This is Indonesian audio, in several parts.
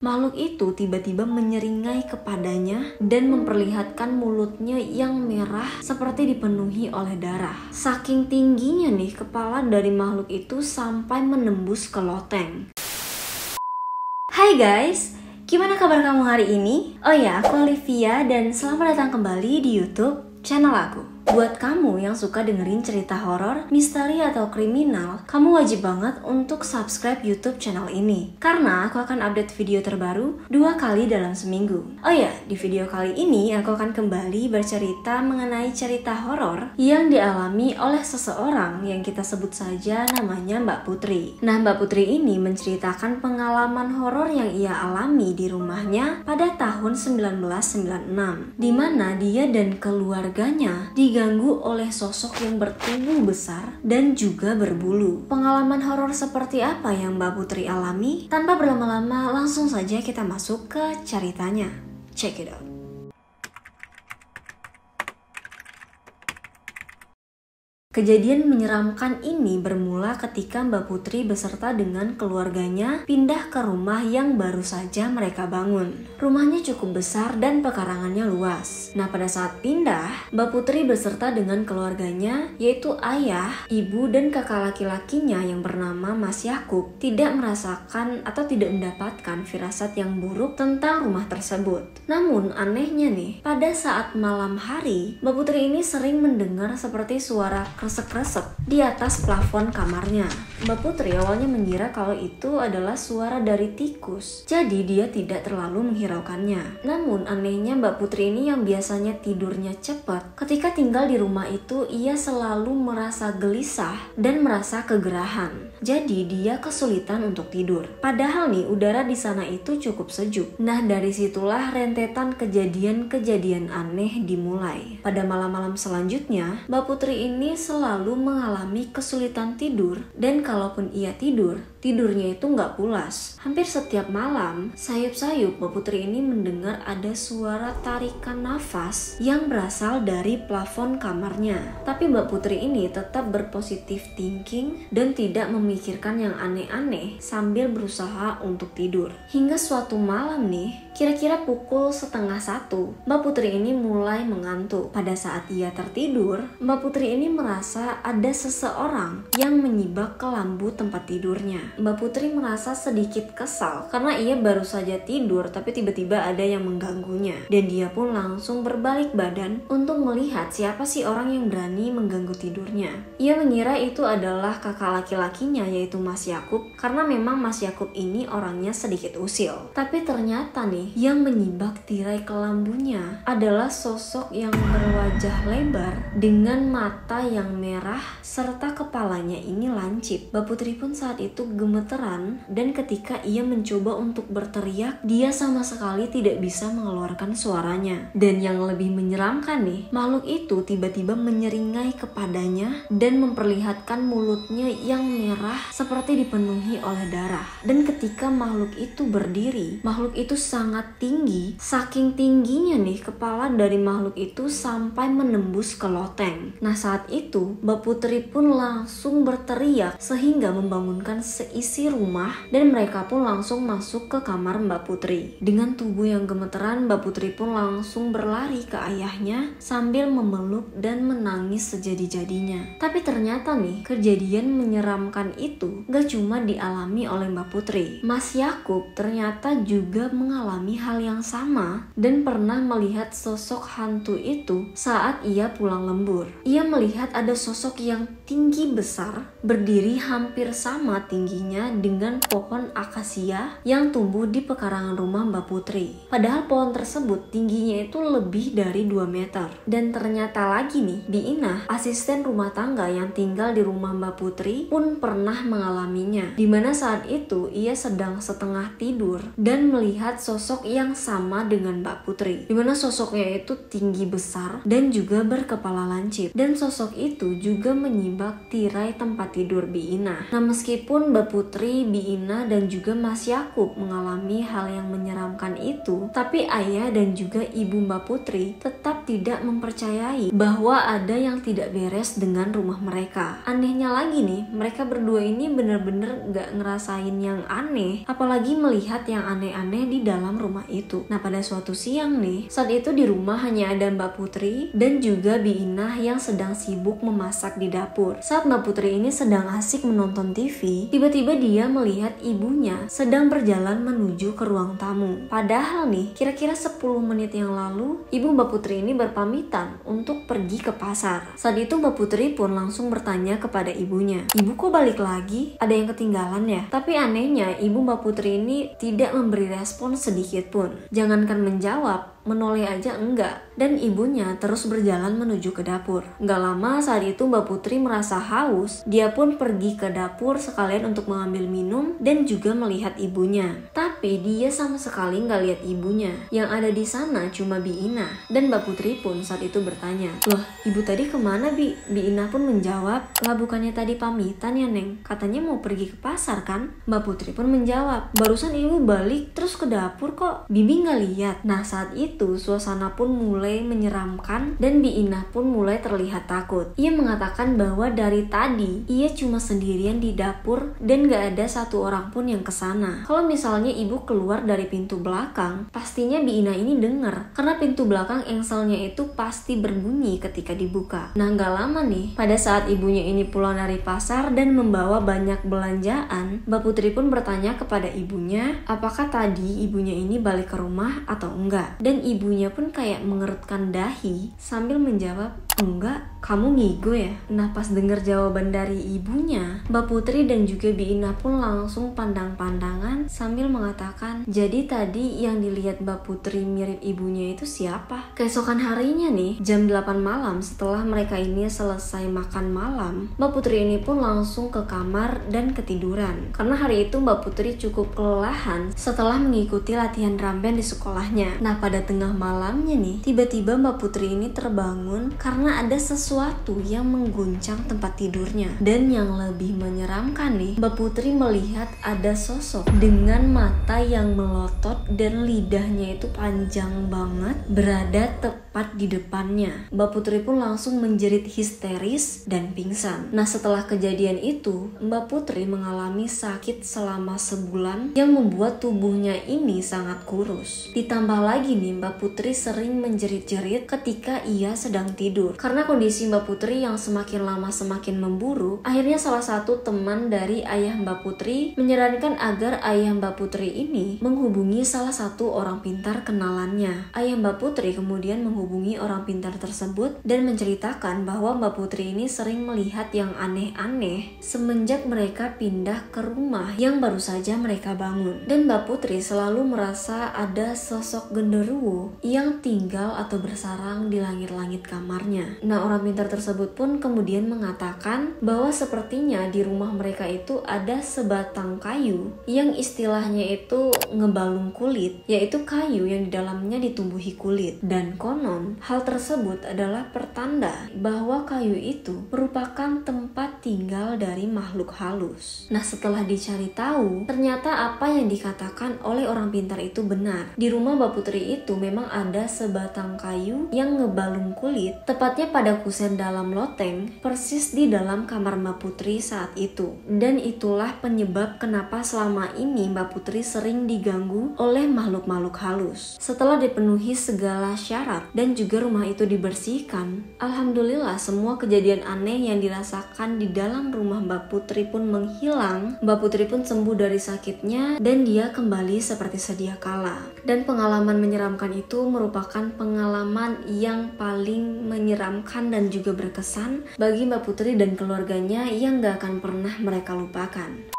makhluk itu tiba-tiba menyeringai kepadanya dan memperlihatkan mulutnya yang merah seperti dipenuhi oleh darah. Saking tingginya nih kepala dari makhluk itu sampai menembus ke loteng. Hai guys, gimana kabar kamu hari ini? Oh ya, aku Olivia dan selamat datang kembali di YouTube channel aku. Buat kamu yang suka dengerin cerita horor, misteri atau kriminal, kamu wajib banget untuk subscribe YouTube channel ini. Karena aku akan update video terbaru 2 kali dalam seminggu. Oh ya, di video kali ini aku akan kembali bercerita mengenai cerita horor yang dialami oleh seseorang yang kita sebut saja namanya Mbak Putri. Nah, Mbak Putri ini menceritakan pengalaman horor yang ia alami di rumahnya pada tahun 1996, di mana dia dan keluarganya diganggu oleh sosok yang bertubuh besar dan juga berbulu. Pengalaman horor seperti apa yang Mbak Putri alami? Tanpa berlama-lama, langsung saja kita masuk ke ceritanya. Check it out. Kejadian menyeramkan ini bermula ketika Mbak Putri beserta dengan keluarganya pindah ke rumah yang baru saja mereka bangun. Rumahnya cukup besar dan pekarangannya luas. Nah, pada saat pindah, Mbak Putri beserta dengan keluarganya, yaitu ayah, ibu, dan kakak laki-lakinya yang bernama Mas Yakub, tidak merasakan atau tidak mendapatkan firasat yang buruk tentang rumah tersebut. Namun, anehnya nih, pada saat malam hari, Mbak Putri ini sering mendengar seperti suara kresek-kresek di atas plafon kamarnya. Mbak Putri awalnya mengira kalau itu adalah suara dari tikus, jadi dia tidak terlalu menghiraukannya. Namun anehnya Mbak Putri ini yang biasanya tidurnya cepat, ketika tinggal di rumah itu ia selalu merasa gelisah dan merasa kegerahan. Jadi dia kesulitan untuk tidur. Padahal nih udara di sana itu cukup sejuk. Nah, dari situlah rentetan kejadian-kejadian aneh dimulai. Pada malam-malam selanjutnya, Mbak Putri ini selalu mengalami kesulitan tidur, dan kalaupun ia tidur, tidurnya itu nggak pulas. Hampir setiap malam, sayup-sayup Mbak Putri ini mendengar ada suara tarikan nafas yang berasal dari plafon kamarnya. Tapi Mbak Putri ini tetap berpositif thinking dan tidak memikirkan yang aneh-aneh sambil berusaha untuk tidur. Hingga suatu malam nih, kira-kira pukul 12:30, Mbak Putri ini mulai mengantuk. Pada saat ia tertidur, Mbak Putri ini merasa ada seseorang yang menyibak ke lampu tempat tidurnya. Mbak Putri merasa sedikit kesal karena ia baru saja tidur tapi tiba-tiba ada yang mengganggunya. Dan dia pun langsung berbalik badan untuk melihat siapa sih orang yang berani mengganggu tidurnya. Ia mengira itu adalah kakak laki-lakinya yaitu Mas Yakub, karena memang Mas Yakub ini orangnya sedikit usil. Tapi ternyata nih, yang menyibak tirai kelambunya adalah sosok yang berwajah lebar dengan mata yang merah serta kepalanya ini lancip. Mbak Putri pun saat itu gemeteran, dan ketika ia mencoba untuk berteriak, dia sama sekali tidak bisa mengeluarkan suaranya. Dan yang lebih menyeramkan nih, makhluk itu tiba-tiba menyeringai kepadanya dan memperlihatkan mulutnya yang merah seperti dipenuhi oleh darah. Dan ketika makhluk itu berdiri, makhluk itu sangat tinggi. Saking tingginya nih kepala dari makhluk itu sampai menembus ke loteng. Nah, saat itu Mbak Putri pun langsung berteriak sehingga membangunkan seisi rumah, dan mereka pun langsung masuk ke kamar Mbak Putri. Dengan tubuh yang gemeteran, Mbak Putri pun langsung berlari ke ayahnya sambil memeluk dan menangis sejadi-jadinya. Tapi ternyata nih, kejadian menyeramkan itu gak cuma dialami oleh Mbak Putri. Mas Yakub ternyata juga mengalami hal yang sama dan pernah melihat sosok hantu itu saat ia pulang lembur. Ia melihat ada sosok yang tinggi besar berdiri hampir sama tingginya dengan pohon akasia yang tumbuh di pekarangan rumah Mbak Putri. Padahal pohon tersebut tingginya itu lebih dari 2 meter. Dan ternyata lagi nih, di Inah, asisten rumah tangga yang tinggal di rumah Mbak Putri pun pernah mengalaminya. Dimana saat itu ia sedang setengah tidur dan melihat sosok yang sama dengan Mbak Putri. Dimana sosoknya itu tinggi besar dan juga berkepala lancip. Dan sosok itu juga menyibak menembak tirai tempat tidur Bi Ina. Nah, meskipun Mbak Putri, Bi Ina, dan juga Mas Yakub mengalami hal yang menyeramkan itu, tapi ayah dan juga ibu Mbak Putri tetap tidak mempercayai bahwa ada yang tidak beres dengan rumah mereka. Anehnya lagi nih, mereka berdua ini bener-bener gak ngerasain yang aneh, apalagi melihat yang aneh-aneh di dalam rumah itu. Nah, pada suatu siang nih, saat itu di rumah hanya ada Mbak Putri dan juga Bi Ina yang sedang sibuk memasak di dapur. Saat Mbak Putri ini sedang asik menonton TV, tiba-tiba dia melihat ibunya sedang berjalan menuju ke ruang tamu. Padahal nih, kira-kira 10 menit yang lalu, ibu Mbak Putri ini berpamitan untuk pergi ke pasar. Saat itu Mbak Putri pun langsung bertanya kepada ibunya, "Ibu kok balik lagi? Ada yang ketinggalan ya?" Tapi anehnya, ibu Mbak Putri ini tidak memberi respon sedikit pun. Jangankan menjawab, menoleh aja enggak, dan ibunya terus berjalan menuju ke dapur. Gak lama saat itu Mbak Putri merasa haus, dia pun pergi ke dapur sekalian untuk mengambil minum dan juga melihat ibunya. Tapi dia sama sekali nggak lihat ibunya, yang ada di sana cuma Bi Ina. Dan Mbak Putri pun saat itu bertanya, "Loh, ibu tadi kemana Bi?" Bi Ina pun menjawab, "Lah bukannya tadi pamitan ya Neng? Katanya mau pergi ke pasar kan?" Mbak Putri pun menjawab, "Barusan ibu balik terus ke dapur kok, Bibi nggak lihat." Nah, saat itu suasana pun mulai menyeramkan dan Bi Ina pun mulai terlihat takut. Ia mengatakan bahwa dari tadi ia cuma sendirian di dapur dan gak ada satu orang pun yang kesana. Kalau misalnya ibu keluar dari pintu belakang, pastinya Bi Ina ini dengar karena pintu belakang engselnya itu pasti berbunyi ketika dibuka. Nah, gak lama nih, pada saat ibunya ini pulang dari pasar dan membawa banyak belanjaan, Mbak Putri pun bertanya kepada ibunya apakah tadi ibunya ini balik ke rumah atau enggak. Dan ibunya pun kayak mengerutkan dahi sambil menjawab, "Enggak, kamu ngigo ya?" Nah, pas denger jawaban dari ibunya, Mbak Putri dan juga Bi Ina pun langsung pandang-pandangan sambil mengatakan, "Jadi tadi yang dilihat Mbak Putri mirip ibunya itu siapa?" Keesokan harinya nih, jam 8 malam setelah mereka ini selesai makan malam, Mbak Putri ini pun langsung ke kamar dan ketiduran. Karena hari itu Mbak Putri cukup kelelahan setelah mengikuti latihan drum band di sekolahnya. Nah, pada tengah malamnya nih, tiba-tiba Mbak Putri ini terbangun karena ada sesuatu yang mengguncang tempat tidurnya. Dan yang lebih menyeramkan nih, Mbak Putri melihat ada sosok dengan mata yang melotot dan lidahnya itu panjang banget berada tepat di depannya. Mbak Putri pun langsung menjerit histeris dan pingsan. Nah, setelah kejadian itu, Mbak Putri mengalami sakit selama sebulan yang membuat tubuhnya ini sangat kurus. Ditambah lagi nih, Mbak Putri sering menjerit-jerit ketika ia sedang tidur. Karena kondisi Mbak Putri yang semakin lama semakin memburuk, akhirnya salah satu teman dari ayah Mbak Putri menyarankan agar ayah Mbak Putri ini menghubungi salah satu orang pintar kenalannya. Ayah Mbak Putri kemudian menghubungi orang pintar tersebut dan menceritakan bahwa Mbak Putri ini sering melihat yang aneh-aneh semenjak mereka pindah ke rumah yang baru saja mereka bangun. Dan Mbak Putri selalu merasa ada sosok genderuwo yang tinggal atau bersarang di langit-langit kamarnya. Nah, orang pintar tersebut pun kemudian mengatakan bahwa sepertinya di rumah mereka itu ada sebatang kayu yang istilahnya itu ngebalung kulit, yaitu kayu yang di dalamnya ditumbuhi kulit. Dan konon hal tersebut adalah pertanda bahwa kayu itu merupakan tempat tinggal dari makhluk halus. Nah, setelah dicari tahu, ternyata apa yang dikatakan oleh orang pintar itu benar. Di rumah Mbak Putri itu memang ada sebatang kayu yang ngebalung kulit, tepatnya pada kusen dalam loteng, persis di dalam kamar Mbak Putri saat itu. Dan itulah penyebab kenapa selama ini Mbak Putri sering diganggu oleh makhluk-makhluk halus. Setelah dipenuhi segala syarat dan juga rumah itu dibersihkan, alhamdulillah semua kejadian aneh yang dirasakan di dalam rumah Mbak Putri pun menghilang. Mbak Putri pun sembuh dari sakitnya dan dia kembali seperti sedia kala. Dan pengalaman menyeramkan itu merupakan pengalaman yang paling menyeramkan dan juga berkesan bagi Mbak Putri dan keluarganya yang gak akan pernah mereka lupakan.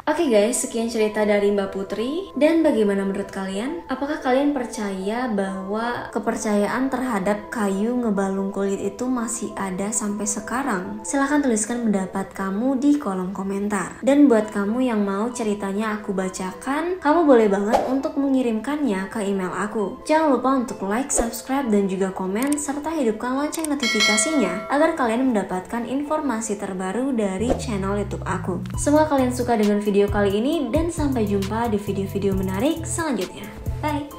Oke guys, sekian cerita dari Mbak Putri. Dan bagaimana menurut kalian? Apakah kalian percaya bahwa kepercayaan terhadap kayu ngebalung kulit itu masih ada sampai sekarang? Silahkan tuliskan pendapat kamu di kolom komentar. Dan buat kamu yang mau ceritanya aku bacakan, kamu boleh banget untuk mengirimkannya ke email aku. Jangan lupa untuk like, subscribe, dan juga komen, serta hidupkan lonceng notifikasinya agar kalian mendapatkan informasi terbaru dari channel YouTube aku. Semoga kalian suka dengan video kali ini dan sampai jumpa di video-video menarik selanjutnya. Bye!